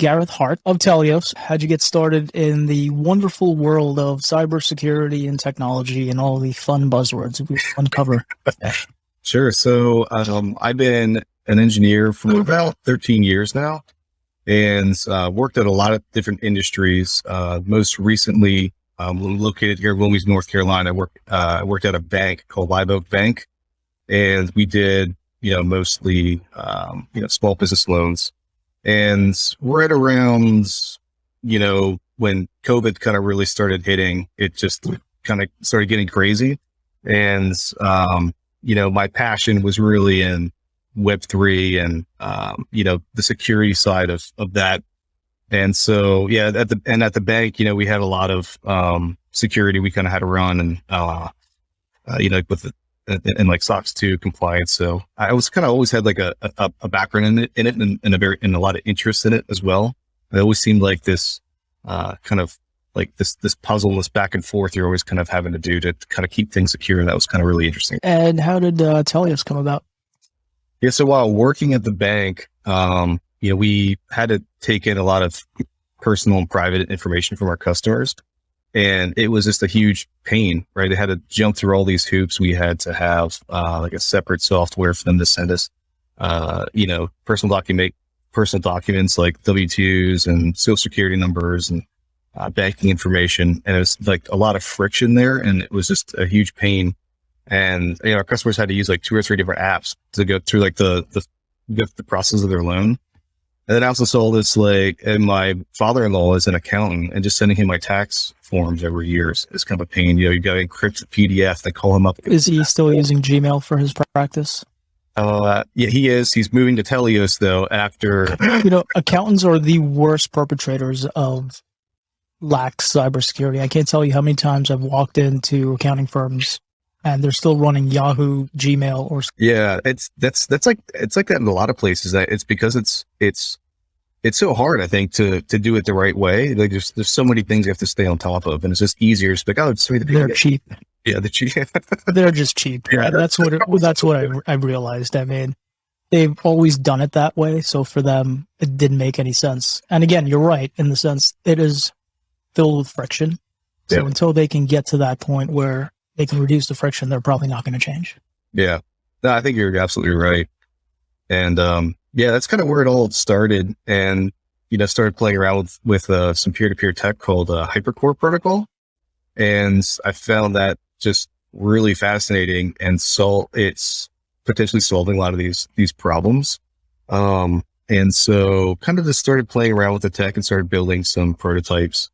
Gareth Harte of Telios. How'd you get started in the wonderful world of cybersecurity and technology and all the fun buzzwords we uncover? Sure. So I've been an engineer for about 13 years now, and worked at a lot of different industries. Most recently, located here in Wilmington, North Carolina, I worked at a bank called Live Oak Bank, and we did mostly small business loans. And right around when COVID kind of really started hitting, it just kind of started getting crazy. And my passion was really in Web3 and the security side of that. And so at the bank, we had a lot of security we kind of had to run, and with and like SOX 2 compliance. So I was kind of always had like a background in it and a lot of interest in it as well. It always seemed like this kind of like this puzzle, this back and forth you're always kind of having to do to kind of keep things secure. And that was kind of really interesting. And how did Telios come about? Yeah. So while working at the bank, we had to take in a lot of personal and private information from our customers. And it was just a huge pain, right? They had to jump through all these hoops. We had to have like a separate software for them to send us, personal documents like W-2s and social security numbers and banking information. And it was like a lot of friction there, and it was just a huge pain. And our customers had to use like 2 or 3 different apps to go through like the process of their loan. And then I also saw this and my father-in-law is an accountant, and just sending him my tax forms every year is kind of a pain. You got to encrypt the PDF, they call him up. Is he still using Gmail for his practice? Yeah, he is. He's moving to Telios though after. Accountants are the worst perpetrators of lax cybersecurity. I can't tell you how many times I've walked into accounting firms and they're still running Yahoo, Gmail, or it's like that in a lot of places. It's because it's so hard, I think, to do it the right way. Like there's so many things you have to stay on top of, and it's just easier. It's like, they're cheap. Yeah, they're cheap. They're just cheap. Yeah, that's what I realized. I mean, they've always done it that way, so for them, it didn't make any sense. And again, you're right in the sense it is filled with friction. So until they can get to that point where they can reduce the friction, they're probably not going to change. Yeah, no, I think you're absolutely right. And that's kind of where it all started. And started playing around with some peer-to-peer tech called Hypercore protocol, and I found that just really fascinating. And so it's potentially solving a lot of these problems. And so kind of just started playing around with the tech and started building some prototypes.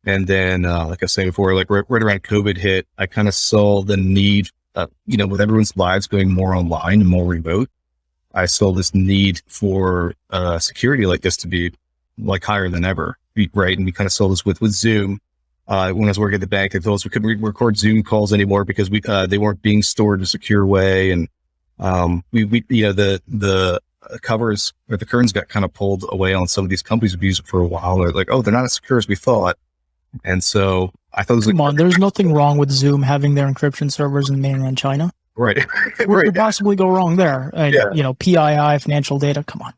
And then, like I was saying before, like right around COVID hit, I kind of saw the need, with everyone's lives going more online and more remote, I saw this need for security like this to be like higher than ever, right? And we kind of saw this with Zoom. When I was working at the bank, they told us we couldn't record Zoom calls anymore because they weren't being stored in a secure way. And the covers or the curtains got kind of pulled away on some of these companies we've used it for a while. They're like, oh, they're not as secure as we thought. And so I thought it was Come on, there's nothing wrong with Zoom having their encryption servers in mainland China. Right. What could possibly go wrong there? PII, financial data. Come on.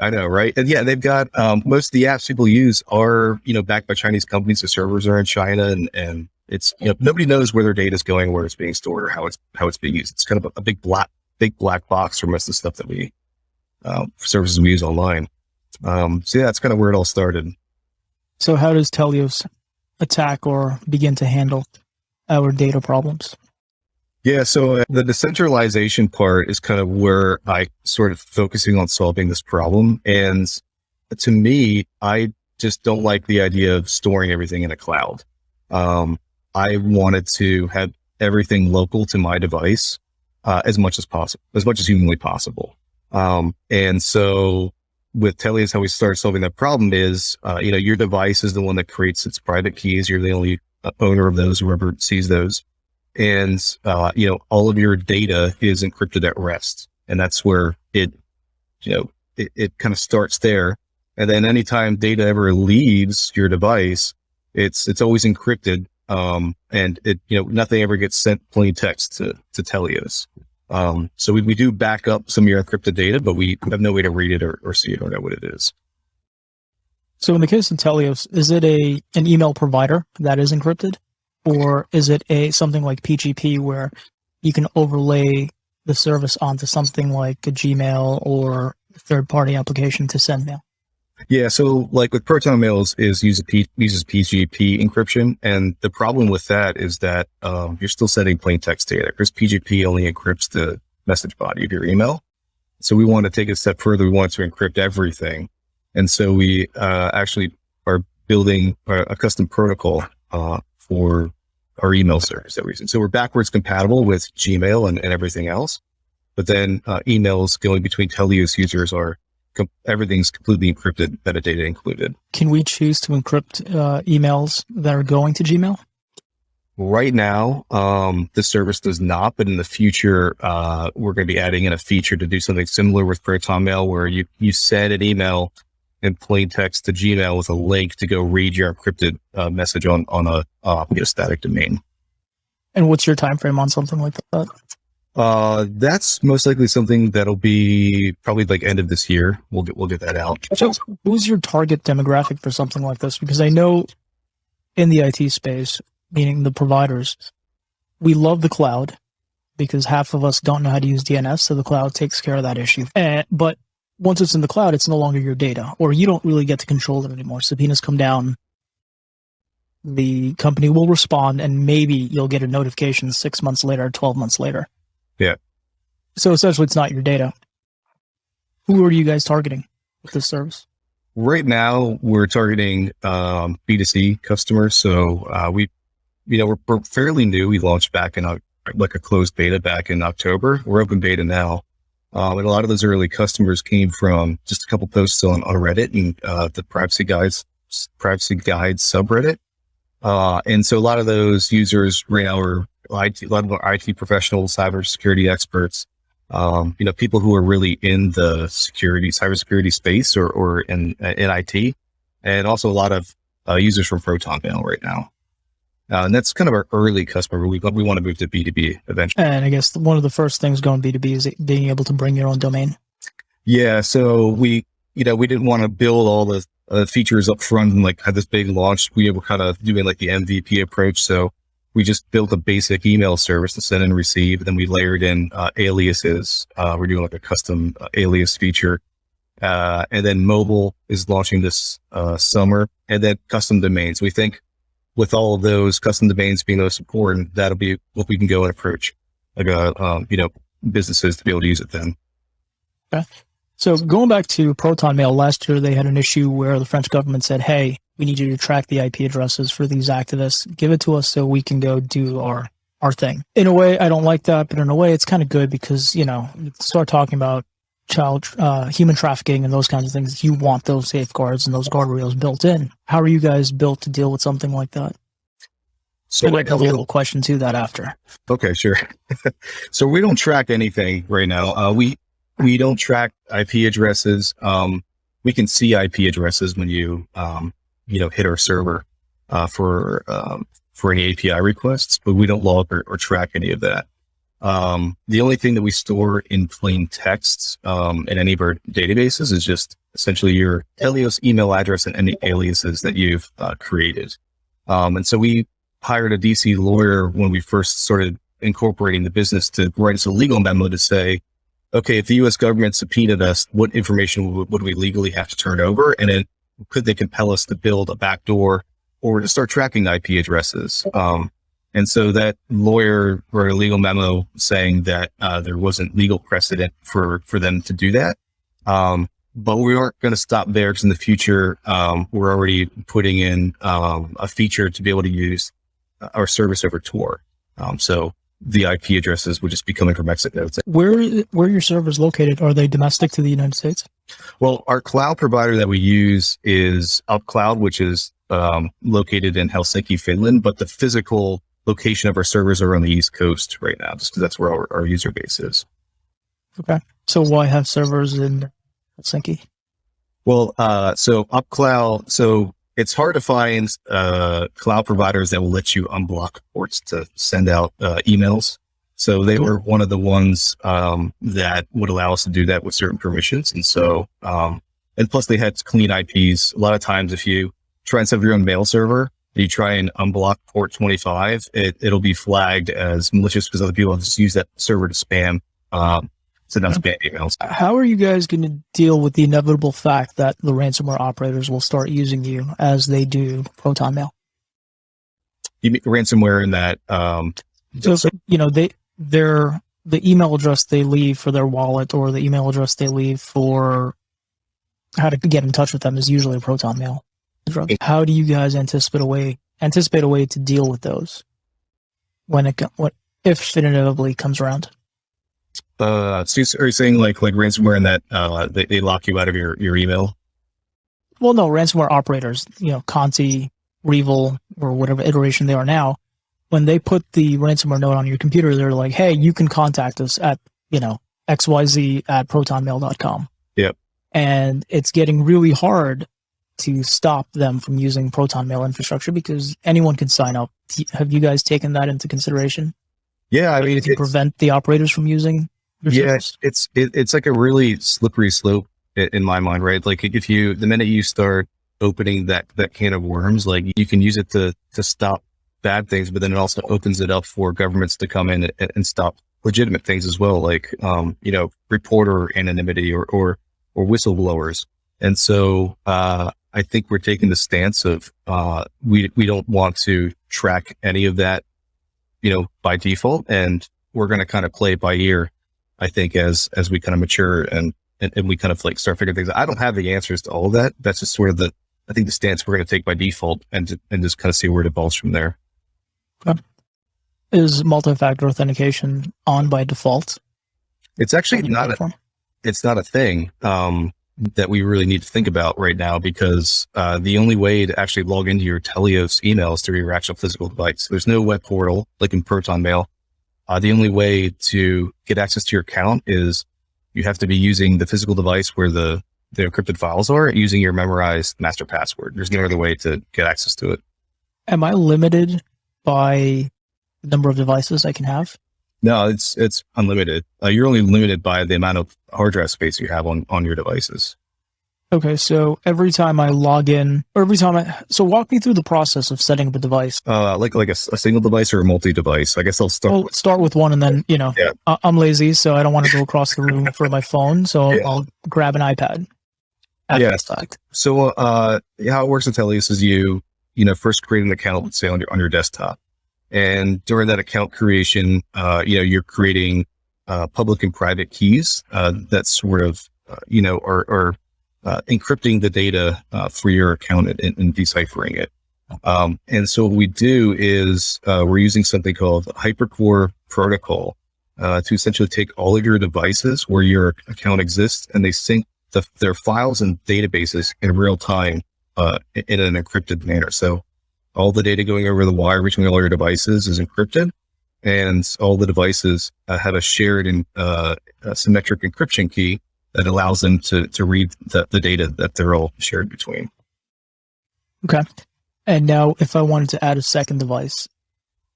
I know, right? And they've got most of the apps people use are backed by Chinese companies. The servers are in China, and it's nobody knows where their data is going, where it's being stored, or how it's being used. It's kind of a big black box for most of the stuff that we services we use online. That's kind of where it all started. So how does Telios attack or begin to handle our data problems? Yeah, so the decentralization part is kind of where I sort of focusing on solving this problem. And to me, I just don't like the idea of storing everything in a cloud. I wanted to have everything local to my device as much as possible, as much as humanly possible. And so with Telios, how we started solving that problem is, your device is the one that creates its private keys. You're the only owner of those, whoever sees those. And, all of your data is encrypted at rest. And that's where it kind of starts there. And then anytime data ever leaves your device, it's always encrypted. And nothing ever gets sent plain text to Telios. So we do back up some of your encrypted data, but we have no way to read it or see it or know what it is. So in the case of Telios, is it an email provider that is encrypted, or is it something like PGP where you can overlay the service onto something like a Gmail or a third-party application to send mail? Yeah, so like with Proton Mails uses PGP encryption, and the problem with that is that you're still sending plain text data because PGP only encrypts the message body of your email. So we want to take it a step further. We want to encrypt everything, and so we actually are building a custom protocol for our email service that we use. So we're backwards compatible with Gmail and everything else, but then emails going between Telios users everything's completely encrypted, metadata included. Can we choose to encrypt emails that are going to Gmail? Right now, the service does not, but in the future, we're going to be adding in a feature to do something similar with Proton Mail, where you send an email in plain text to Gmail with a link to go read your encrypted message on a static domain. And what's your time frame on something like that? That's most likely something that'll be probably like end of this year. We'll get that out. So who's your target demographic for something like this? Because I know in the IT space, meaning the providers, we love the cloud because half of us don't know how to use DNS. So the cloud takes care of that issue. But once it's in the cloud, it's no longer your data, or you don't really get to control it anymore. Subpoenas come down. The company will respond, and maybe you'll get a notification 6 months later, 12 months later. Yeah. So essentially, it's not your data. Who are you guys targeting with this service? Right now, we're targeting B2C customers. So we're fairly new. We launched back in like a closed beta back in October. We're open beta now. And a lot of those early customers came from just a couple posts on Reddit and the Privacy Guides subreddit. And so a lot of those users right now are a lot of our IT professionals, cybersecurity experts, people who are really in the cybersecurity space or in IT, and also a lot of users from Proton Mail right now. And that's kind of our early customer. We want to move to B2B eventually. And I guess one of the first things going B2B is being able to bring your own domain. Yeah. So we didn't want to build all the features up front and like have this big launch. We were kind of doing like the MVP approach. So we just built a basic email service to send and receive. Then we layered in aliases. We're doing like a custom alias feature. And then mobile is launching this summer, and then custom domains. We think with all of those custom domains being most important, that'll be what we can go and approach like businesses to be able to use it then. Okay. So going back to Proton Mail, last year they had an issue where the French government said, hey, we need you to track the IP addresses for these activists. Give it to us so we can go do our thing. In a way, I don't like that, but in a way, it's kind of good because, start talking about human trafficking and those kinds of things. You want those safeguards and those guardrails built in. How are you guys built to deal with something like that? So like a little question to that after. Okay, sure. So we don't track anything right now. We don't track IP addresses. We can see IP addresses when you hit our server for any API requests, but we don't log or track any of that. The only thing that we store in plain text in any of our databases is just essentially your Telios email address and any aliases that you've created. And so we hired a DC lawyer when we first started incorporating the business to write us a legal memo to say, okay, if the U.S. government subpoenaed us, what information would we legally have to turn over? And then could they compel us to build a backdoor or to start tracking IP addresses? And so that lawyer wrote a legal memo saying that there wasn't legal precedent for them to do that. But we aren't going to stop there because in the future, we're already putting in a feature to be able to use our service over Tor. So the IP addresses would just be coming from Mexico. Where are your servers located? Are they domestic to the United States? Well, our cloud provider that we use is UpCloud, which is located in Helsinki, Finland, but the physical location of our servers are on the East Coast right now, just because that's where our user base is. Okay. So why have servers in Helsinki? Well, so UpCloud, so it's hard to find cloud providers that will let you unblock ports to send out emails. So they were one of the ones that would allow us to do that with certain permissions. And so And plus they had clean IPs. A lot of times if you try and set up your own mail server, you try and unblock port 25, it'll be flagged as malicious because other people have just used that server to spam, send out spam emails. How are you guys going to deal with the inevitable fact that the ransomware operators will start using you as they do Proton Mail? You mean ransomware in that, so you know, the email address they leave for their wallet or the email address they leave for how to get in touch with them is usually a Proton Mail address. How do you guys anticipate a way to deal with those if it inevitably comes around? So are you saying like ransomware in that they lock you out of your email? Well, no, ransomware operators, Conti, Revil, or whatever iteration they are now, when they put the ransomware note on your computer, they're like, hey, you can contact us at, xyz@protonmail.com. Yep. And it's getting really hard to stop them from using Proton Mail infrastructure because anyone can sign up. Have you guys taken that into consideration? Yeah, I mean, to prevent the operators from using your service? It's like a really slippery slope in my mind, right? Like the minute you start opening that can of worms, like you can use it to stop bad things, but then it also opens it up for governments to come in and stop legitimate things as well, like reporter anonymity or whistleblowers. And so I think we're taking the stance of we don't want to track any of that, by default, and we're going to kind of play it by ear. I think as we kind of mature and we kind of like start figuring things out. I don't have the answers to all of that. That's just sort of the stance we're going to take by default and just kind of see where it evolves from there. Okay. Is multi-factor authentication on by default? It's actually it's not a thing that we really need to think about right now because the only way to actually log into your Telios email is through your actual physical device. There's no web portal like in Proton Mail. The only way to get access to your account is you have to be using the physical device where the encrypted files are using your memorized master password. There's no other way to get access to it. Am I limited by the number of devices I can have? No, it's unlimited. You're only limited by the amount of hard drive space you have on your devices. Okay, so every time I log in, or so walk me through the process of setting up a device. Like a single device or a multi-device. I guess I'll start with one, and then I'm lazy, so I don't want to go across the room for my phone, so I'll grab an iPad. So how it works at Telios is you first create an account, let's say on your desktop, and during that account creation, you're creating public and private keys that sort of are encrypting the data for your account and deciphering it. And so what we do is we're using something called Hypercore Protocol to essentially take all of your devices where your account exists, and they sync their files and databases in real time in an encrypted manner. So all the data going over the wire reaching all your devices is encrypted, and all the devices have a shared and symmetric encryption key that allows them to read the data that they're all shared between. Okay. And now if I wanted to add a second device,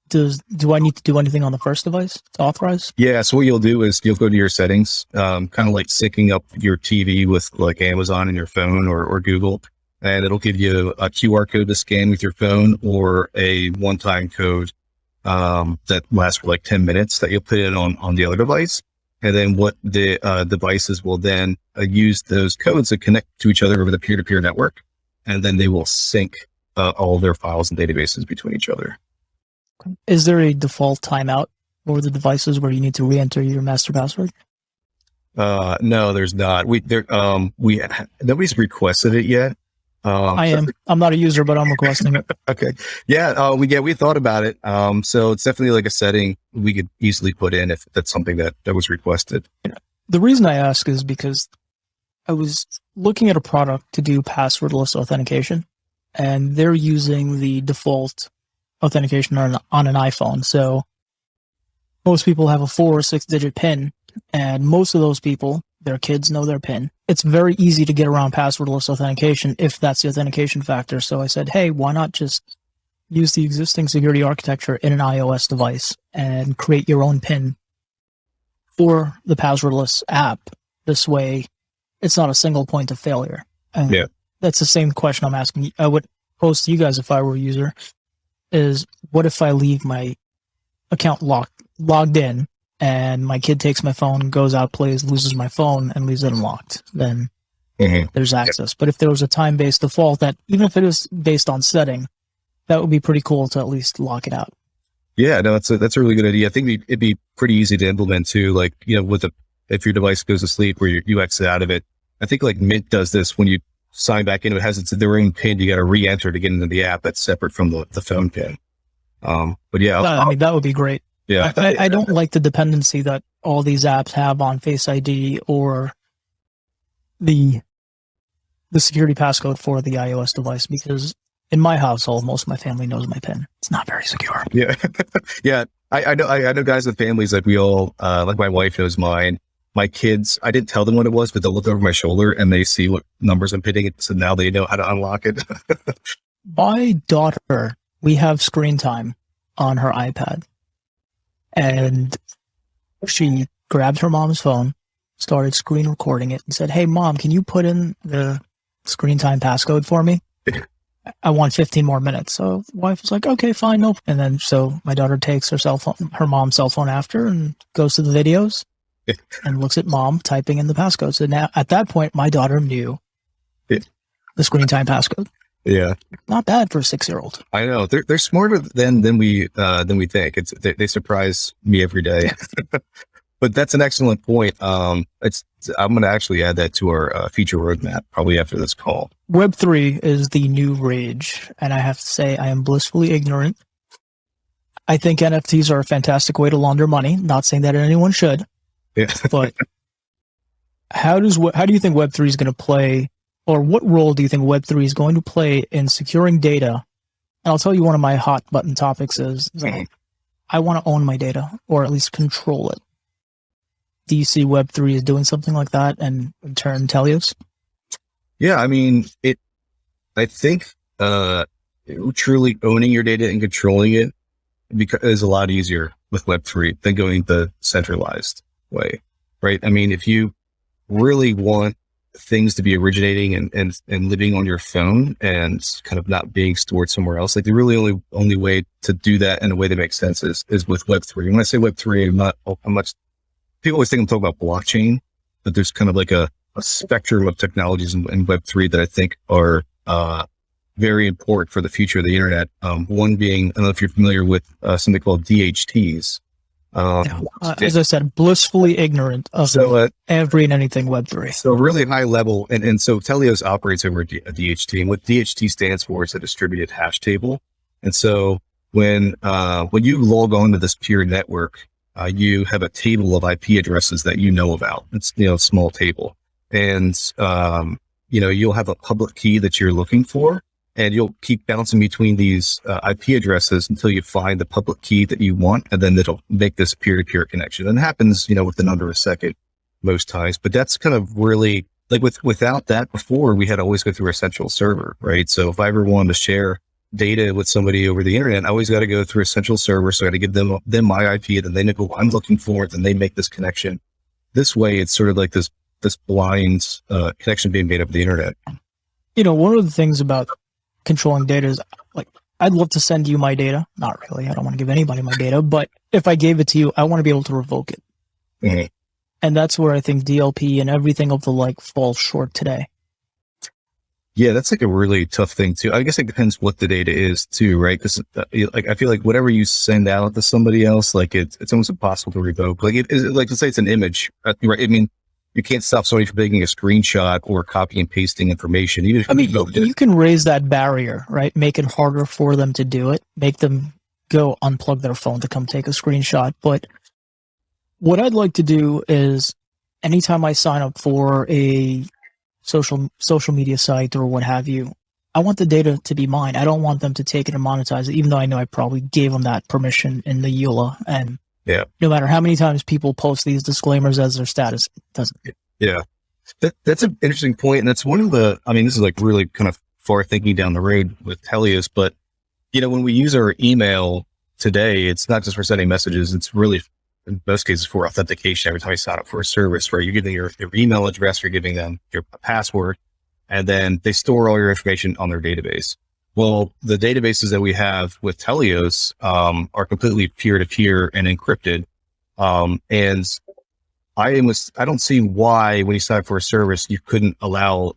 do I need to do anything on the first device to authorize? Yeah. So what you'll do is you'll go to your settings, kind of like syncing up your TV with like Amazon and your phone or Google, and it'll give you a QR code to scan with your phone or a one-time code that lasts for like 10 minutes that you'll put in on the other device. And then what the devices will then use those codes to connect to each other over the peer-to-peer network. And then they will sync all their files and databases between each other. Is there a default timeout for the devices where you need to re-enter your master password? No, there's not. Nobody's requested it yet. I'm not a user, but I'm requesting it. Okay. Yeah. We thought about it. So it's definitely like a setting we could easily put in if that's something that was requested. The reason I ask is because I was looking at a product to do passwordless authentication, and they're using the default authentication on an iPhone. So most people have a 4 or 6 digit PIN, and most of those people, their kids know their PIN. It's very easy to get around passwordless authentication if that's the authentication factor. So I said, hey, why not just use the existing security architecture in an iOS device and create your own PIN for the passwordless app? This way, it's not a single point of failure. And Yeah. that's the same question I'm asking. I would pose to you guys if I were a user is what if I leave my account logged in and my kid takes my phone, goes out, plays, loses my phone and leaves it unlocked? Then there's access. But if there was a time-based default that even if it is based on setting, that would be pretty cool to at least lock it out. Yeah, no, that's a really good idea. I think it'd be pretty easy to implement too. Like, if your device goes to sleep or you exit out of it, I think like Mint does this when you sign back in, it has their own PIN. You got to re-enter to get into the app. That's separate from the phone PIN. But yeah, I mean, that would be great. Yeah. I don't like the dependency that all these apps have on Face ID or the security passcode for the iOS device, because in my household, most of my family knows my PIN. It's not very secure. Yeah. Yeah. I know guys with families that we all, like my wife knows mine. My kids, I didn't tell them what it was, but they'll look over my shoulder and they see what numbers I'm hitting. So now they know how to unlock it. My daughter, we have screen time on her iPad. And she grabbed her mom's phone, started screen recording it, and said, "Hey, Mom, can you put in the screen time passcode for me? I want 15 more minutes." So wife was like, "Okay, fine, no." And then so my daughter takes her mom's cell phone after and goes to the videos and looks at mom typing in the passcode. So now at that point, my daughter knew the screen time passcode. Yeah. Not bad for a 6-year-old. I know they're smarter than we think. They surprise me every day. But that's an excellent point. I'm going to actually add that to our feature roadmap probably after this call. Web3 is the new rage, and I have to say I am blissfully ignorant. I think NFTs are a fantastic way to launder money. Not saying that anyone should, but how do you think Web3 is going to play, or what role do you think Web3 is going to play in securing data? And I'll tell you one of my hot button topics is I want to own my data, or at least control it. Do you see Web3 is doing something like that, and in turn Telios? Yeah, I mean, I think truly owning your data and controlling it is a lot easier with Web3 than going the centralized way, right? I mean, if you really want things to be originating and living on your phone and kind of not being stored somewhere else, like the really only way to do that in a way that makes sense is with Web3. When I say Web3, I'm not people always think I'm talking about blockchain, but there's kind of like a spectrum of technologies in Web3 that I think are very important for the future of the internet. One being, I don't know if you're familiar with something called DHTs. As I said, blissfully ignorant of every and anything Web3. So really high level. And so Telios operates over a DHT. And what DHT stands for is a distributed hash table. And so when you log on to this peer network, you have a table of IP addresses that you know about. It's, a small table. And, you'll have a public key that you're looking for, and you'll keep bouncing between these IP addresses until you find the public key that you want. And then it'll make this peer-to-peer connection. And it happens, within under a second most times. But that's kind of really like without that before, we had to always go through a central server, right? So if I ever wanted to share data with somebody over the internet, I always got to go through a central server. So I got to give them my IP, and then they know what I'm looking for, and then they make this connection. This way, it's sort of like this blind connection being made over the internet. One of the things about controlling data is, like, I'd love to send you my data. Not really. I don't want to give anybody my data, but if I gave it to you, I want to be able to revoke it. Mm-hmm. And that's where I think DLP and everything of the like falls short today. Yeah, that's like a really tough thing too. I guess it depends what the data is too, right? Because like I feel like whatever you send out to somebody else, like it's almost impossible to revoke. Like let's say it's an image, right? I mean, you can't stop somebody from taking a screenshot or copy and pasting information. Even if you can raise that barrier, right? Make it harder for them to do it. Make them go unplug their phone to come take a screenshot. But what I'd like to do is, anytime I sign up for a social media site or what have you, I want the data to be mine. I don't want them to take it and monetize it, even though I know I probably gave them that permission in the EULA. And no matter how many times people post these disclaimers as their status, it doesn't. Yeah. That's an interesting point. And that's one of this is like really kind of far thinking down the road with Telios, but when we use our email today, it's not just for sending messages. It's really, in most cases, for authentication. Every time you sign up for a service, where you're giving your email address, you're giving them your password, and then they store all your information on their database. Well, the databases that we have with Telios are completely peer-to-peer and encrypted. And I don't see why when you sign up for a service, you couldn't allow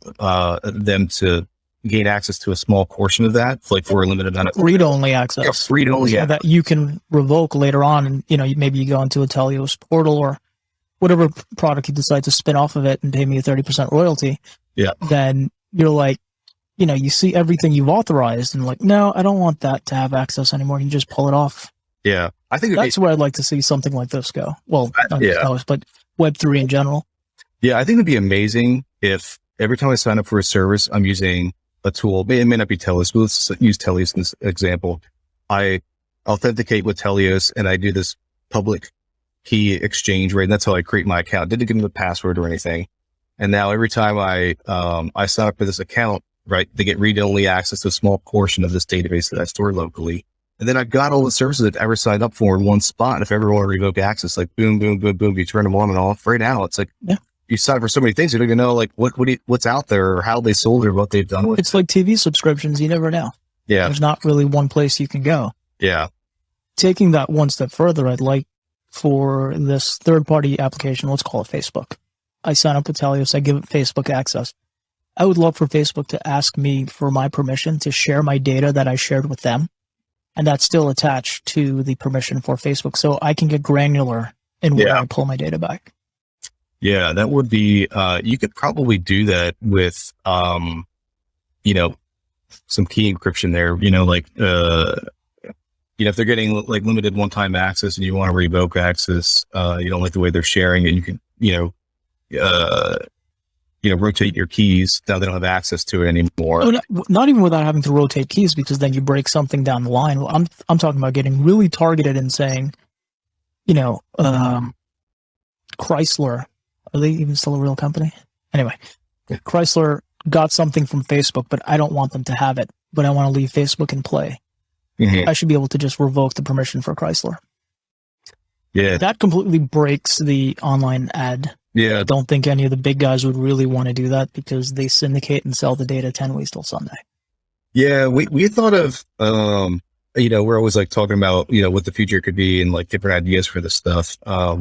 them to gain access to a small portion of that, like for a limited amount of read-only access. Yeah, read-only, so that you can revoke later on. And, maybe you go into a Telios portal or whatever product you decide to spin off of it and pay me a 30% royalty. Yeah. Then you're like, you see everything you've authorized and like, no, I don't want that to have access anymore. You just pull it off. Yeah. I think that's where I'd like to see something like this go. Well, not Telios, but Web3 in general. Yeah. I think it'd be amazing if every time I sign up for a service, I'm using a tool. It may not be Telios, but let's use Telios in this example. I authenticate with Telios and I do this public key exchange, right? And that's how I create my account. Didn't give them a password or anything. And now every time I sign up for this account, right, they get read-only access to a small portion of this database that I store locally. And then I've got all the services I've ever signed up for in one spot. And if ever want to revoke access, like boom, boom, boom, boom, you turn them on and off. Right now, it's like, you sign up for so many things, you don't even know like what's out there or how they sold it or what they've done with it. It's like TV subscriptions. You never know. Yeah. There's not really one place you can go. Yeah. Taking that one step further, I'd like for this third-party application, let's call it Facebook. I sign up with Telios. I give it Facebook access. I would love for Facebook to ask me for my permission to share my data that I shared with them. And that's still attached to the permission for Facebook. So I can get granular in where I pull my data back. Yeah, that would be, you could probably do that with, some key encryption there, if they're getting like limited one-time access and you want to revoke access, you don't like the way they're sharing it, you can, rotate your keys. Now they don't have access to it anymore. Oh, not even without having to rotate keys, because then you break something down the line. Well, I'm talking about getting really targeted and saying, Chrysler, are they even still a real company? Anyway, Chrysler got something from Facebook, but I don't want them to have it, but I want to leave Facebook in play. Mm-hmm. I should be able to just revoke the permission for Chrysler. Yeah. That completely breaks the online ad. Yeah. I don't think any of the big guys would really want to do that because they syndicate and sell the data 10 ways till Sunday. Yeah. We thought of, we're always like talking about, what the future could be and like different ideas for this stuff.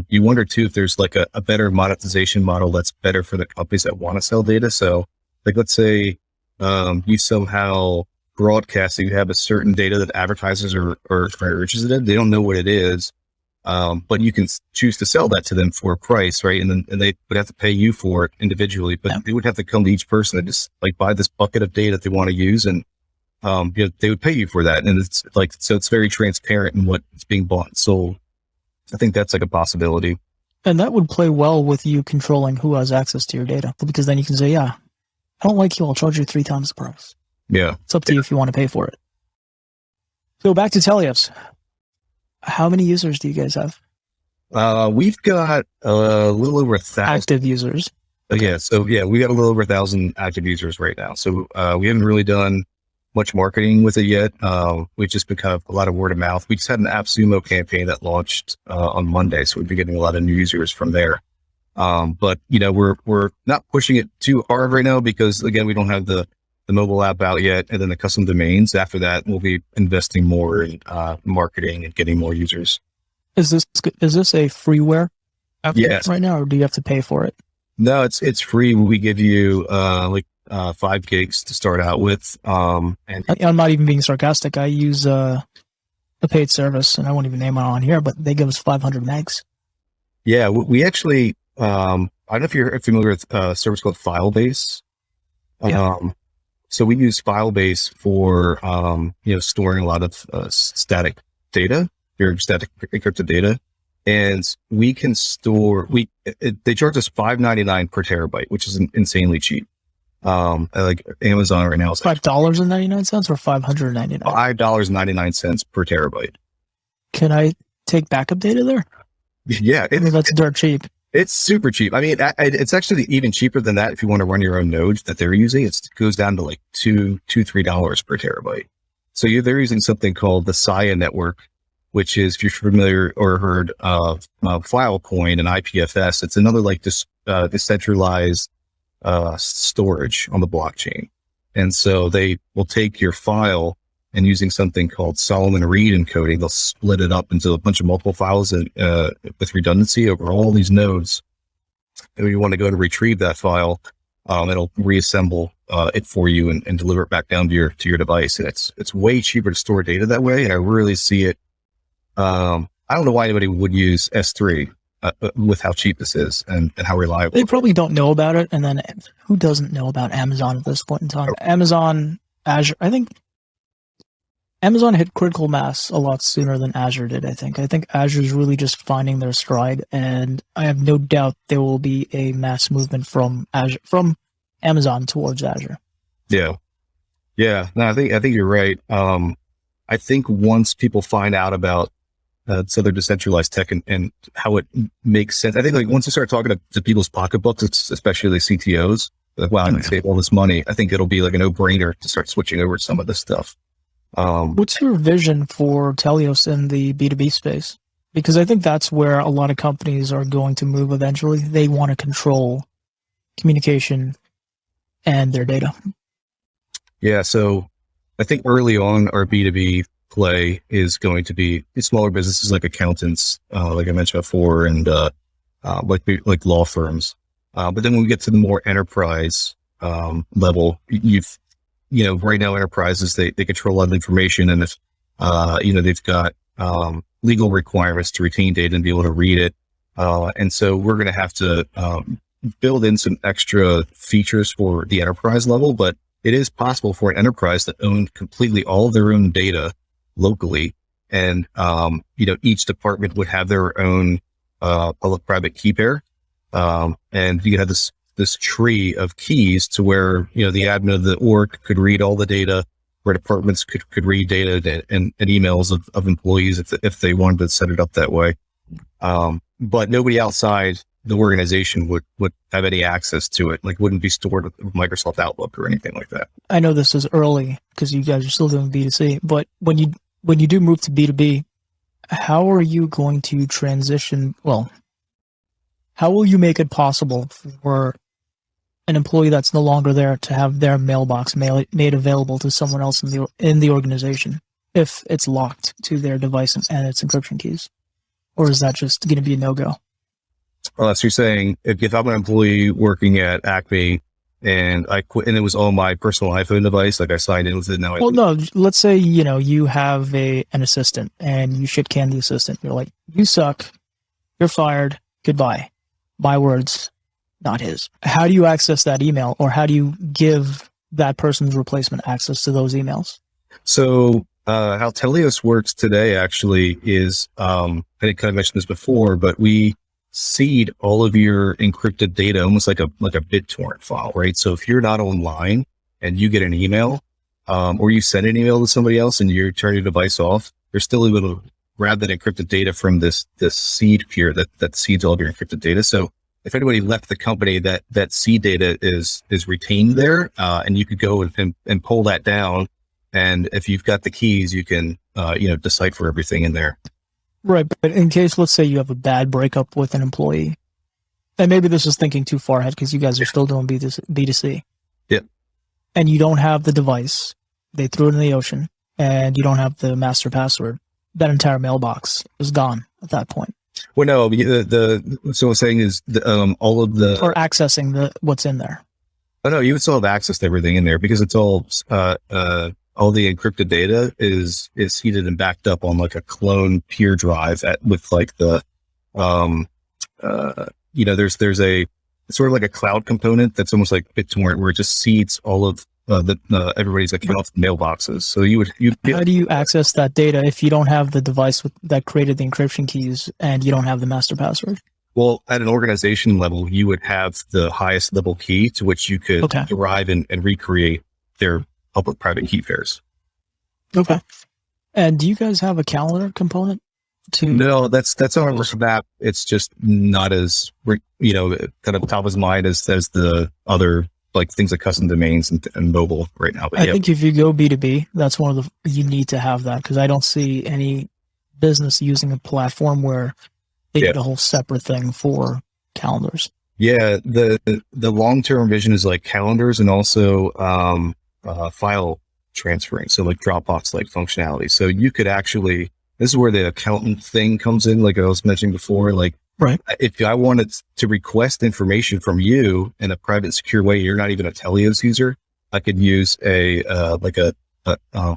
You wonder too, if there's like a better monetization model that's better for the companies that want to sell data. So like, let's say, you somehow broadcast that you have a certain data that advertisers are interested in. They don't know what it is. But you can choose to sell that to them for a price, right? And they would have to pay you for it individually, but they would have to come to each person and just like buy this bucket of data that they want to use. And, they would pay you for that. And it's like, so it's very transparent in what's being bought and sold. I think that's like a possibility. And that would play well with you controlling who has access to your data, because then you can say, I don't like you. I'll charge you 3 times the price. Yeah. It's up to you if you want to pay for it. So back to Telios. How many users do you guys have? We've got a little over 1,000 active users. Okay. Yeah. So yeah, we got a little over 1,000 active users right now. So, we haven't really done much marketing with it yet. We've just been kind of a lot of word of mouth. We just had an AppSumo campaign that launched, on Monday. So we've been getting a lot of new users from there. But we're not pushing it too hard right now because again, we don't have the mobile app out yet, and then the custom domains. After that, we'll be investing more in marketing and getting more users. Is this a freeware app right now, or do you have to pay for it? No, it's free. We give you 5 gigs to start out with. And I'm not even being sarcastic. I use a paid service, and I won't even name it on here, but they give us 500 megs. Yeah, we actually. I don't know if you're familiar with a service called Filebase. Yeah. So we use Filebase for, storing a lot of static data, your static encrypted data. And we can store, they charge us $5.99 per terabyte, which is insanely cheap. Like Amazon right now is like $5.99 or $5.99? $5.99 per terabyte. Can I take backup data there? Yeah. That's dirt cheap. It's super cheap. I mean, it's actually even cheaper than that if you want to run your own nodes that they're using. It goes down to like $3 per terabyte. So they're using something called the Sia network, which is, if you're familiar or heard of Filecoin and IPFS, it's another like this decentralized storage on the blockchain. And so they will take your file and using something called Solomon Reed encoding, they'll split it up into a bunch of multiple files and, with redundancy over all these nodes. And when you want to go to retrieve that file, it'll reassemble it for you and deliver it back down to your device. And it's way cheaper to store data that way. And I really see it. I don't know why anybody would use S3 with how cheap this is and how reliable. They probably don't know about it. And then who doesn't know about Amazon at this point in time? Amazon, Azure, I think Amazon hit critical mass a lot sooner than Azure did, I think. I think Azure is really just finding their stride, and I have no doubt there will be a mass movement from Amazon towards Azure. Yeah. Yeah. No, I think you're right. I think once people find out about so they're decentralized tech and how it makes sense. I think like once you start talking to people's pocketbooks, especially the CTOs, like, wow, I can save all this money. I think it'll be like a no-brainer to start switching over to some of this stuff. What's your vision for Telios in the B2B space? Because I think that's where a lot of companies are going to move eventually. They want to control communication and their data. Yeah. So I think early on our B2B play is going to be smaller businesses like accountants, like I mentioned before, and like law firms. But then when we get to the more enterprise level, right now enterprises, they control a lot of information, and if they've got legal requirements to retain data and be able to read it. And so we're going to have to build in some extra features for the enterprise level, but it is possible for an enterprise to own completely all of their own data locally. And, each department would have their own public-private key pair. And you have this tree of keys to where, the admin of the org could read all the data, where departments could read data and emails of employees if they wanted to set it up that way. But nobody outside the organization would have any access to it, like wouldn't be stored with Microsoft Outlook or anything like that. I know this is early because you guys are still doing B2C, but when you do move to B2B, how are you going to transition? Well, how will you make it possible for an employee that's no longer there to have their mailbox made available to someone else in the organization if it's locked to their device and its encryption keys? Or is that just going to be a no-go? Well, so you're saying if I'm an employee working at Acme and I quit and it was on my personal iPhone device, like I signed in with it now. Well, no, let's say, you have an assistant and you shit can the assistant. You're like, you suck. You're fired. Goodbye. My words, not his. How do you access that email, or how do you give that person's replacement access to those emails? So how Telios works today actually is, I didn't kind of mention this before, but we seed all of your encrypted data almost like a BitTorrent file, right? So if you're not online and you get an email, or you send an email to somebody else and you turn your device off, you're still able to grab that encrypted data from this seed peer that seeds all of your encrypted data. So if anybody left the company, that seed data is retained there, and you could go and pull that down. And if you've got the keys, you can, decipher everything in there. Right. But in case, let's say you have a bad breakup with an employee, and maybe this is thinking too far ahead because you guys are still doing B2C. Yep. And you don't have the device. They threw it in the ocean and you don't have the master password. That entire mailbox is gone at that point. Well, no, so what I'm saying is all of the... Or accessing what's in there. Oh, no, you would still have access to everything in there because it's all the encrypted data is seeded and backed up on like a clone peer drive with like the, there's a sort of like a cloud component that's almost like BitTorrent where it just seeds all of everybody's accounts mailboxes. So how do you access that data if you don't have the device that created the encryption keys and you don't have the master password? Well, at an organization level, you would have the highest level key to which you could derive and recreate their public-private key pairs. Okay. And do you guys have a calendar component? No, that's on our roadmap. It's just not as, kind of top of mind as the other like things like custom domains and mobile right now. But I think if you go B2B, that's one of you need to have that because I don't see any business using a platform where they did a whole separate thing for calendars. Yeah, the long-term vision is like calendars and also file transferring. So like Dropbox like functionality. So you could actually, this is where the accountant thing comes in, like I was mentioning before. Like Right. if I wanted to request information from you in a private, secure way, you're not even a Telios user, I could use a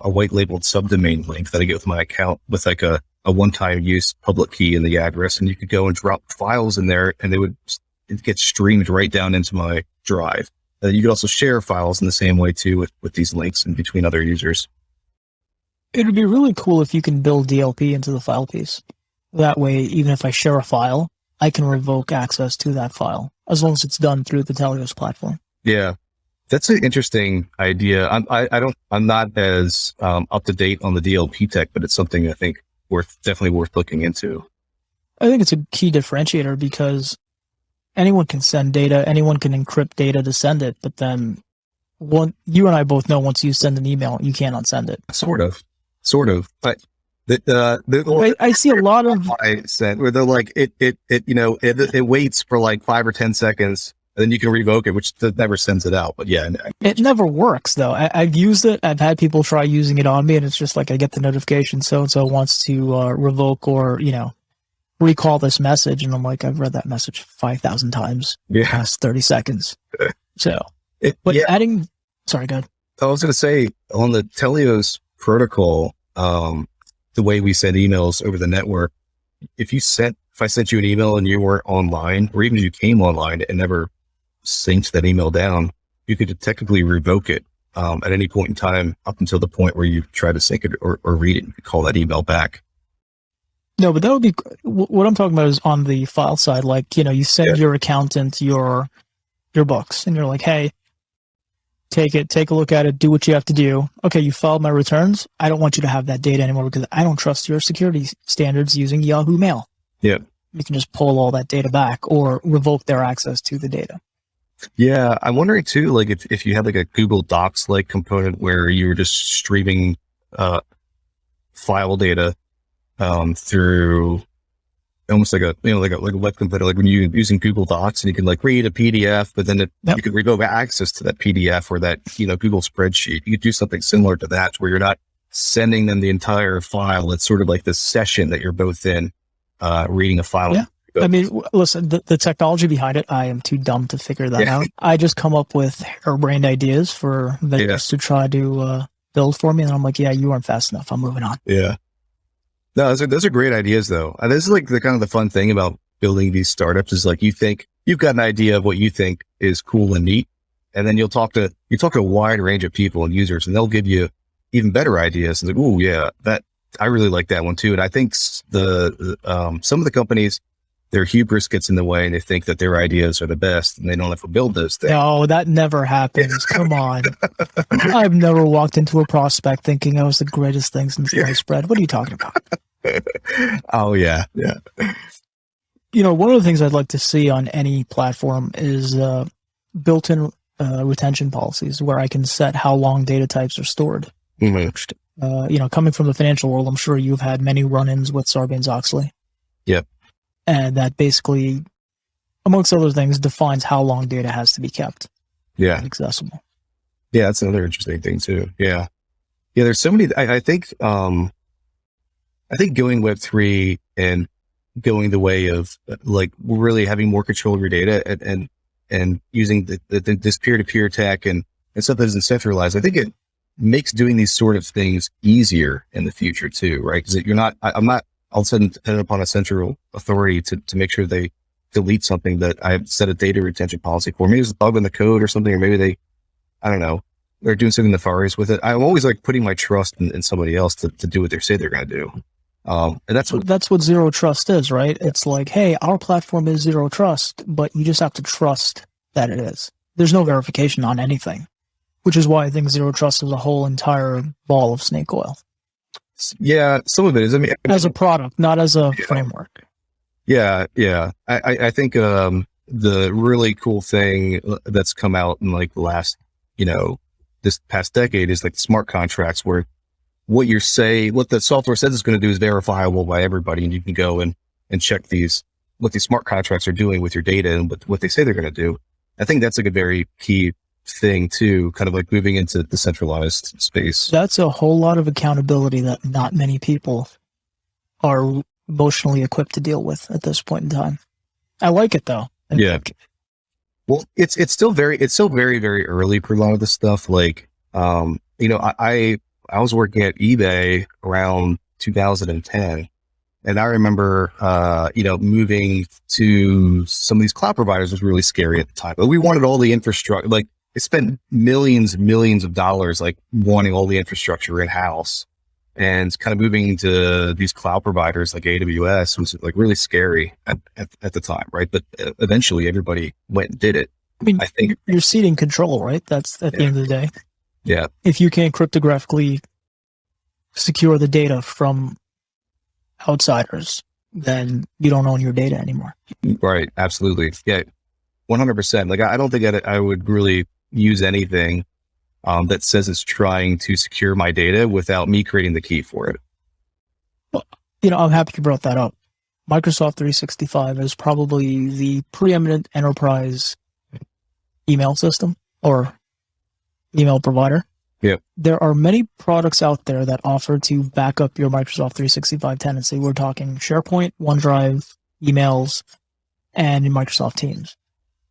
white labeled subdomain link that I get with my account with like a one-time use public key in the address, and you could go and drop files in there, and it gets streamed right down into my drive. You could also share files in the same way too with these links in between other users. It would be really cool if you can build DLP into the file piece. That way, even if I share a file, I can revoke access to that file as long as it's done through the Telios platform. Yeah, that's an interesting idea. I'm not as up to date on the DLP tech, but it's something I think definitely worth looking into. I think it's a key differentiator because anyone can send data, anyone can encrypt data to send it, but then you and I both know once you send an email, you can't unsend it. Sort of, but I see a lot of I sent where they're like it waits for like 5 or 10 seconds, and then you can revoke it, which never sends it out. But yeah, it never works though. I've used it. I've had people try using it on me, and it's just like I get the notification so and so wants to revoke or recall this message, and I'm like, I've read that message 5,000 times in the past 30 seconds. So, adding, sorry, go ahead. I was going to say on the Telios protocol, the way we send emails over the network, if I sent you an email and you weren't online, or even if you came online and never synced that email down, you could technically revoke it at any point in time up until the point where you try to sync it or read it. You could call that email back. No, but that would be what I'm talking about is on the file side. Like, you send your accountant your books and you're like, hey, take a look at it, do what you have to do. Okay, you filed my returns. I don't want you to have that data anymore because I don't trust your security standards using Yahoo Mail. Yeah. You can just pull all that data back or revoke their access to the data. Yeah. I'm wondering too, like if you had like a Google Docs like component where you were just streaming file data through almost like a web computer, like when you're using Google Docs and you can like read a PDF, but then you can revoke access to that PDF or that Google spreadsheet. You could do something similar to that, where you're not sending them the entire file. It's sort of like this session that you're both in, reading a file. Yeah. I mean, listen, the technology behind it, I am too dumb to figure that out. I just come up with harebrained ideas for vendors to try to build for me, and I'm like, yeah, you aren't fast enough. I'm moving on. Yeah. No, those are great ideas though. And this is like the kind of the fun thing about building these startups is like, you think you've got an idea of what you think is cool and neat. And then you talk to a wide range of people and users, and they'll give you even better ideas. And like, oh yeah, I really like that one too. And I think some of the companies, their hubris gets in the way and they think that their ideas are the best and they don't have to build those things. No, that never happens. Come on. I've never walked into a prospect thinking I was the greatest thing since sliced bread. What are you talking about? Oh yeah. Yeah. One of the things I'd like to see on any platform is built-in retention policies where I can set how long data types are stored. Mm-hmm. Coming from the financial world, I'm sure you've had many run-ins with Sarbanes-Oxley. Yep. And that basically, amongst other things, defines how long data has to be kept. Yeah. Accessible. Yeah, that's another interesting thing too. Yeah. Yeah, there's so many, I think going Web3 and going the way of like really having more control of your data and using this peer-to-peer tech and stuff that isn't centralized, I think it makes doing these sort of things easier in the future too, right? Because I'm not all of a sudden dependent upon a central authority to make sure they delete something that I've set a data retention policy for. Maybe there's a bug in the code or something, or maybe I don't know, they're doing something nefarious with it. I'm always like putting my trust in somebody else to do what they say they're going to do. And that's what zero trust is, right? It's like, hey, our platform is zero trust, but you just have to trust that it is. There's no verification on anything, which is why I think zero trust is a whole entire ball of snake oil. Yeah, some of it is. I mean, as a product, not as a framework. Yeah, yeah. I think the really cool thing that's come out in like the last, this past decade is like smart contracts, where what the software says it's going to do is verifiable by everybody, and you can go and check these what these smart contracts are doing with your data and what they say they're going to do. I think that's like a very key thing too, kind of like moving into the centralized space. That's a whole lot of accountability that not many people are emotionally equipped to deal with at this point in time. I like it though. Yeah. Well, it's still very, very early for a lot of this stuff. Like, you know, I was working at eBay around 2010. And I remember, you know, moving to some of these cloud providers was really scary at the time. But we wanted all the infrastructure. Like, they spent millions and millions of dollars, like wanting all the infrastructure in house, and kind of moving to these cloud providers like AWS was like really scary at the time, right? But eventually, everybody went and did it. I mean, I think you're ceding control, right? That's at the end of the day. Yeah. If you can't cryptographically secure the data from outsiders, then you don't own your data anymore. Right. Absolutely. Yeah. 100%. Like, I don't think I would really use anything that says it's trying to secure my data without me creating the key for it. Well, you know, I'm happy you brought that up. Microsoft 365 is probably the preeminent enterprise email system or email provider. Yeah. There are many products out there that offer to back up your Microsoft 365 tenancy. We're talking SharePoint, OneDrive, emails, and Microsoft Teams.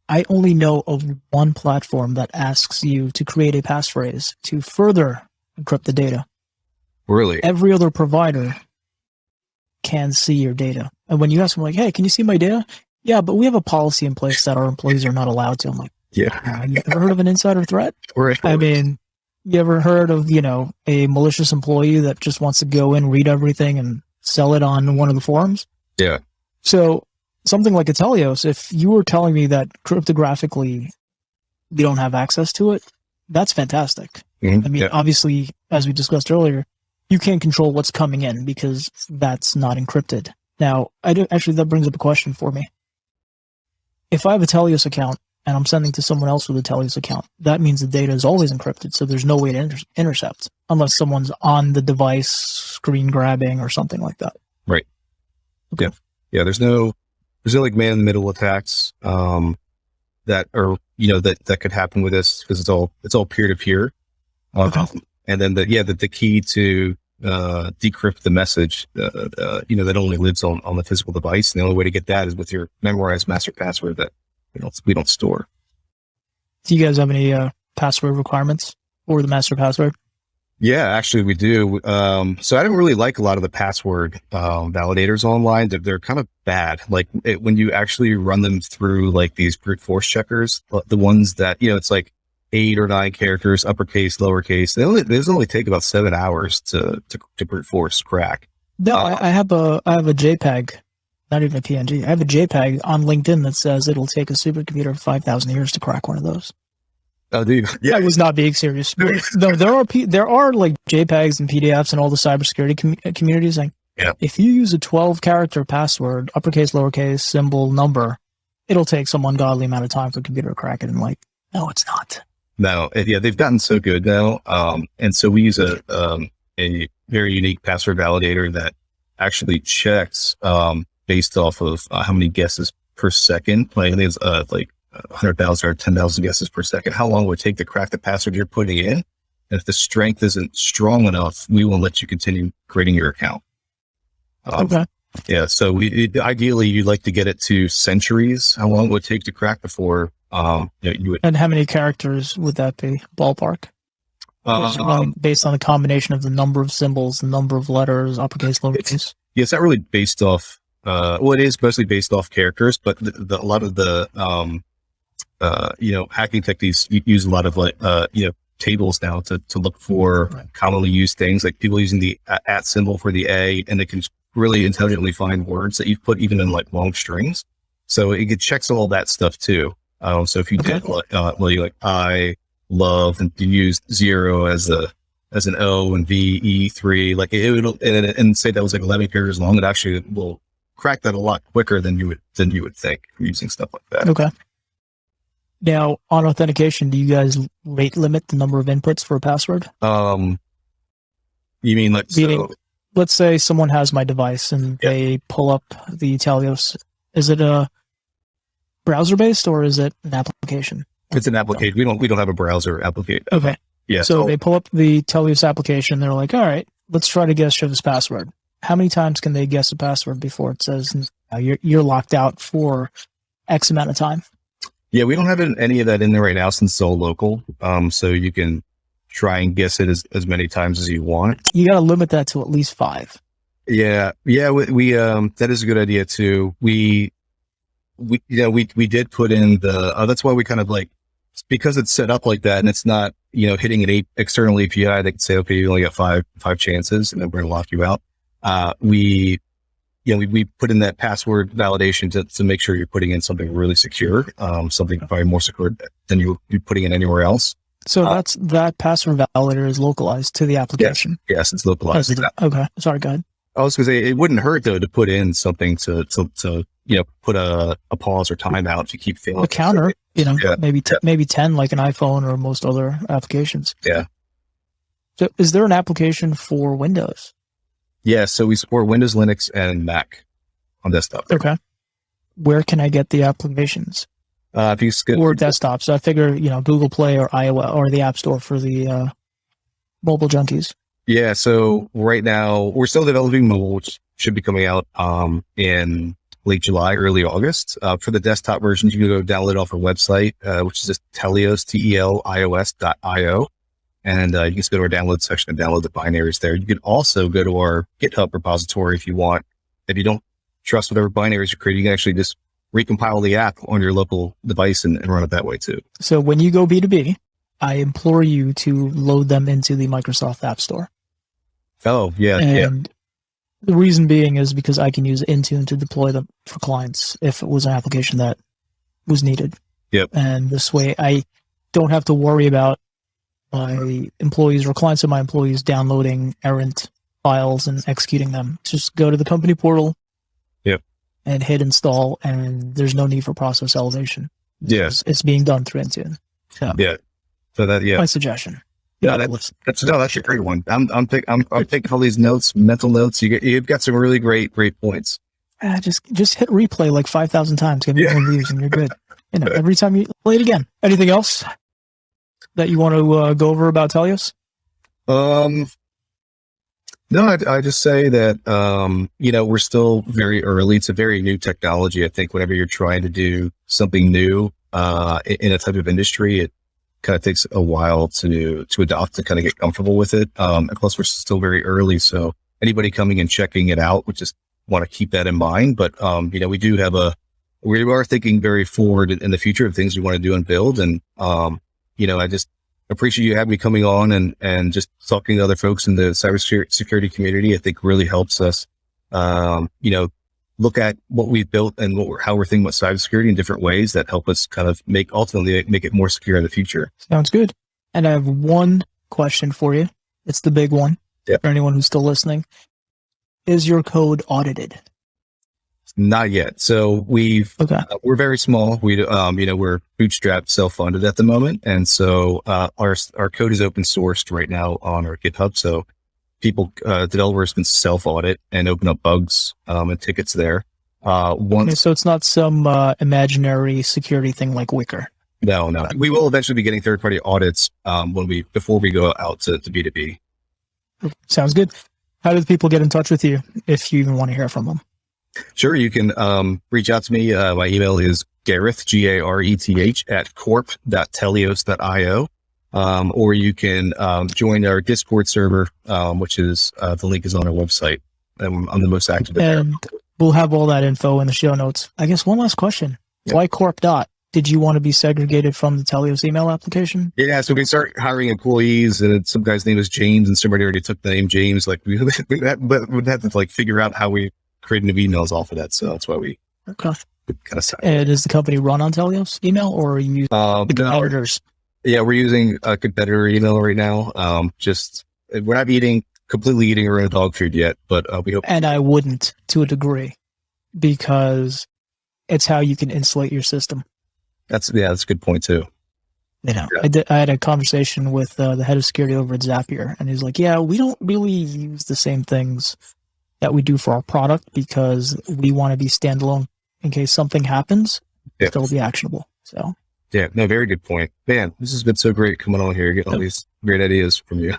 I only know of one platform that asks you to create a passphrase to further encrypt the data. Really? Every other provider can see your data. And when you ask them, like, hey, can you see my data? Yeah, but we have a policy in place that our employees are not allowed to. I'm like, yeah. You ever heard of an insider threat? Right. I mean, you ever heard of, you know, a malicious employee that just wants to go in, read everything, and sell it on one of the forums? Yeah. So something like a Telios, if you were telling me that cryptographically we don't have access to it, that's fantastic. Mm-hmm. I mean, obviously, as we discussed earlier, you can't control what's coming in because that's not encrypted. Now, actually, that brings up a question for me. If I have a Telios account and I'm sending to someone else with a Telios account, that means the data is always encrypted, so there's no way to intercept unless someone's on the device screen grabbing or something like that. Right. Okay. Yeah. There's no like man in the middle attacks that are, you know, that could happen with this because it's all peer to peer. And then the key to decrypt the message, you know, that only lives on the physical device. And the only way to get that is with your memorized master password that we don't store. Do you guys have any password requirements for the master password? Yeah, actually we do. So I don't really like a lot of the password validators online. They're kind of bad. Like when you actually run them through like these brute force checkers, the ones that, you know, it's like 8 or 9 characters, uppercase, lowercase. Those only take about 7 hours to brute force crack. No, I have a JPEG, not even a PNG. I have a JPEG on LinkedIn that says it'll take a supercomputer 5,000 years to crack one of those. Oh, do you? Yeah, I was not being serious. No, there are like JPEGs and PDFs and all the cybersecurity communities. Like, yeah. If you use a 12-character password, uppercase, lowercase, symbol, number, it'll take some ungodly amount of time for a computer to crack it. And like, no, it's not. No, yeah, they've gotten so good now, and so we use a very unique password validator that actually checks based off of how many guesses per second. Like I think it's like 100,000 or 10,000 guesses per second. How long it would take to crack the password you're putting in? And if the strength isn't strong enough, we won't let you continue creating your account. Okay. Yeah, so ideally you'd like to get it to centuries. How long it would take to crack before you would. And how many characters would that be? Ballpark? Based on the combination of the number of symbols, the number of letters, uppercase, lowercase. It's not really based off. Well, it is mostly based off characters, but a lot of the hacking techniques use a lot of like tables now to look for commonly used things, like people using the @ symbol for the A, and they can really intelligently find words that you've put even in like long strings. So it checks all that stuff too. So if you did you like I love and you use 0 as an O and VE3, like it would and say that was like 11 characters long, it actually will crack that a lot quicker than you would think using stuff like that. Okay. Now, on authentication, do you guys rate limit the number of inputs for a password? You mean like let's say someone has my device and they pull up the Telios Is it a browser based or is it an application? It's an application. We don't have a browser application. Okay. Yeah. So they pull up the Telios application. They're like, all right, let's try to guess Shiva's password. How many times can they guess a password before it says you're locked out for X amount of time? Yeah, we don't have any of that in there right now since it's all local. So you can try and guess it as many times as you want. You got to limit that to at least 5. Yeah. We that is a good idea too. We did put in that's why we kind of like, because it's set up like that and it's not, hitting an external API, they can say, okay, you only got five chances and then we're going to lock you out. We put in that password validation to make sure you're putting in something really secure, something probably more secure than you're putting in anywhere else. So that password validator is localized to the application. Yes, it's localized. Okay. Sorry, go ahead. I was going to say, it wouldn't hurt though to put in something to put a pause or timeout to keep failing. A counter, maybe 10 like an iPhone or most other applications. Yeah. So is there an application for Windows? Yeah, so we support Windows, Linux, and Mac on desktop. Okay. Where can I get the applications? If you skip or desktop. So I figure, Google Play or iOS or the App Store for the mobile junkies. Yeah, so right now we're still developing mobile, which should be coming out in late July, early August. For the desktop versions, you can go download it off our website, which is just Telios, Telios.io. And you can just go to our download section and download the binaries there. You can also go to our GitHub repository if you want. If you don't trust whatever binaries you're creating, you can actually just recompile the app on your local device and run it that way too. So when you go B2B, I implore you to load them into the Microsoft App Store. Oh, yeah. And the reason being is because I can use Intune to deploy them for clients if it was an application that was needed. Yep. And this way I don't have to worry about my employees or clients of my employees downloading errant files and executing them. Just go to the company portal. Yep. And hit install, and there's no need for process elevation. It's being done through Intune. So, yeah. So my suggestion. Yeah, that's a great one. I'm taking all these notes, mental notes. You've got some really great points. Just hit replay like 5,000 times, give me more views, and you're good. Every time you play it again. Anything else that you want to go over about Telios? No, I just say that, we're still very early. It's a very new technology. I think whenever you're trying to do something new, in a type of industry, it kind of takes a while to adopt, to kind of get comfortable with it. And plus we're still very early. So anybody coming and checking it out, we just want to keep that in mind. But, we are thinking very forward in the future of things we want to do and build. And, I just appreciate you having me coming on and just talking to other folks in the cybersecurity community. I think really helps us, look at what we've built and how we're thinking about cybersecurity in different ways that help us kind of ultimately make it more secure in the future. Sounds good. And I have one question for you. It's the big one for anyone who's still listening. Is your code audited? Not yet. So we're very small. we're bootstrapped, self-funded at the moment. And so, our code is open sourced right now on our GitHub. So developers can self-audit and open up bugs, and tickets there. So it's not some, imaginary security thing like Wicker. No. We will eventually be getting third-party audits, before we go out to B2B. Sounds good. How do the people get in touch with you if you even want to hear from them? Sure. You can reach out to me. My email is Gareth, Gareth @corp.telios.io. Or you can join our Discord server, which is the link is on our website. I'm the most active there. We'll have all that info in the show notes. I guess one last question. Yeah. Why Corp dot? Did you want to be segregated from the Telios email application? Yeah, so we start hiring employees, and some guy's name is James, and somebody already took the name James. Like we'd have to figure out how we create new emails off of that. So that's why we kind of. And does the company run on Telios email, or are you competitors? Yeah, we're using a competitor email right now. We're not completely eating our own dog food yet, but we hope. And I wouldn't, to a degree, because it's how you can insulate your system. That's a good point too. I had a conversation with the head of security over at Zapier, and he's like, "Yeah, we don't really use the same things that we do for our product because we want to be standalone in case something happens, Yeah. still be actionable. So Yeah, no, very good point. Man, this has been so great coming on here, getting all these great ideas from you.